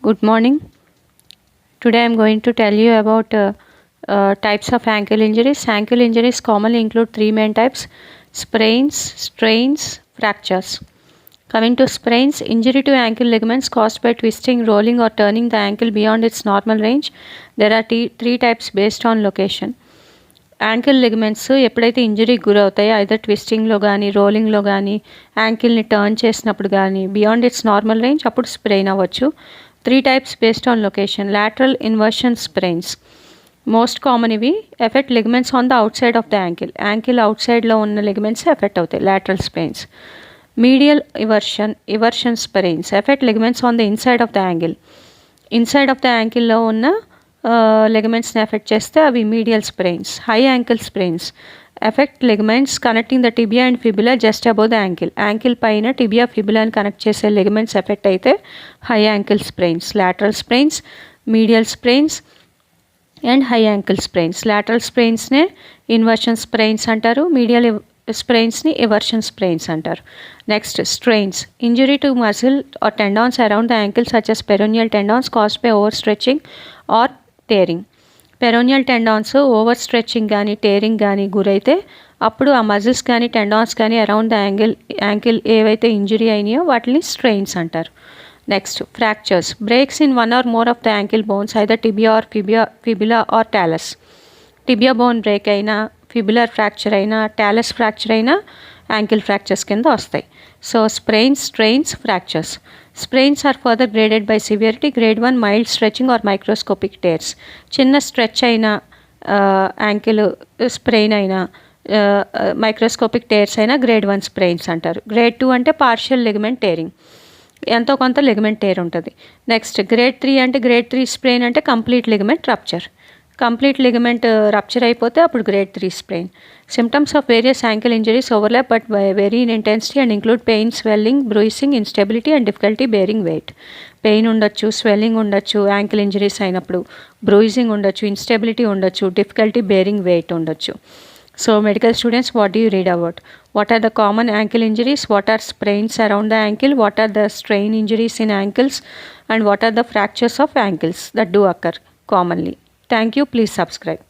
Good morning. Today I am going to tell you about types of ankle injuries. Ankle injuries commonly include three main types: sprains, strains, fractures. Coming to sprains, injury to ankle ligaments caused by twisting, rolling, or turning the ankle beyond its normal range. There are three types based on location. Ankle ligaments ఎప్పుడైతే ఇంజరీకి గురవుతాయో either ట్విస్టింగ్లో కానీ రోలింగ్లో కానీ యాంకిల్ని turn చేసినప్పుడు కానీ beyond its normal range అప్పుడు sprain అవ్వచ్చు. Three types based on location. Lateral inversion sprains most common. ఇవి effect ligaments on the outside of the ankle అవుట్ సైడ్లో ఉన్న లిగమెంట్స్ ఎఫెక్ట్ అవుతాయి, lateral sprains. Medial eversion sprains effect ligaments on the inside of the inside of the యాంకిల్లో ఉన్న లిగమెంట్స్ని effect చేస్తే అవి medial sprains. High ankle sprains effect ligaments connecting the tibia and fibula just above the ankle పైన tibia ఫిబులాని connect చేసే ligaments effect అయితే high ankle sprains. Lateral sprains, medial sprains and high ankle sprains. Lateral స్ప్రెయిన్స్నే inversion sprains అంటారు, medial స్ప్రెయిన్స్ని eversion sprains అంటారు. Next, strains injury to muscle or tendons around the ankle such as peroneal tendons caused by over stretching or tearing. Peroneal tendons over stretching కానీ tearing కానీ గురైతే అప్పుడు ఆ muscles కానీ tendons కానీ అరౌండ్ ద యాంకిల్ ఏవైతే injury అయినాయో వాటిని స్ట్రెయిన్స్ అంటారు. Next, fractures breaks in one or more of the ankle bones either tibia or fibula or talus. Tibia bone break అయినా, ఫిబులర్ ఫ్రాక్చర్ అయినా, టాలస్ ఫ్రాక్చర్ అయినా ankle fractures కింద వస్తాయి. So sprains, strains, fractures. Sprains are further graded by severity. Grade 1 mild stretching or microscopic tears. చిన్న stretch అయినా, ankle sprain అయినా, microscopic tears అయినా grade 1 sprains అంటారు. గ్రేడ్ 2 అంటే పార్షియల్ లిగమెంట్ టేరింగ్, ఎంతో కొంత లిగమెంట్ టేర్ ఉంటుంది. నెక్స్ట్, గ్రేడ్ 3 అంటే గ్రేడ్ 3 స్ప్రెయిన్ అంటే complete ligament rupture. Complete ligament rupture అయిపోతే అప్పుడు grade 3 sprain. Symptoms of various ankle injuries overlap but vary in intensity and include pain, swelling, bruising, instability and difficulty bearing weight. Pain ఉండొచ్చు, swelling ఉండొచ్చు ankle injuries అయినప్పుడు, bruising ఉండొచ్చు, instability ఉండొచ్చు, difficulty bearing weight ఉండొచ్చు. So medical students, what do you read about? What are the common ankle injuries? What are sprains around the ankle? What are the strain injuries in ankles? And what are the fractures of ankles that do occur commonly? Thank you. Please subscribe.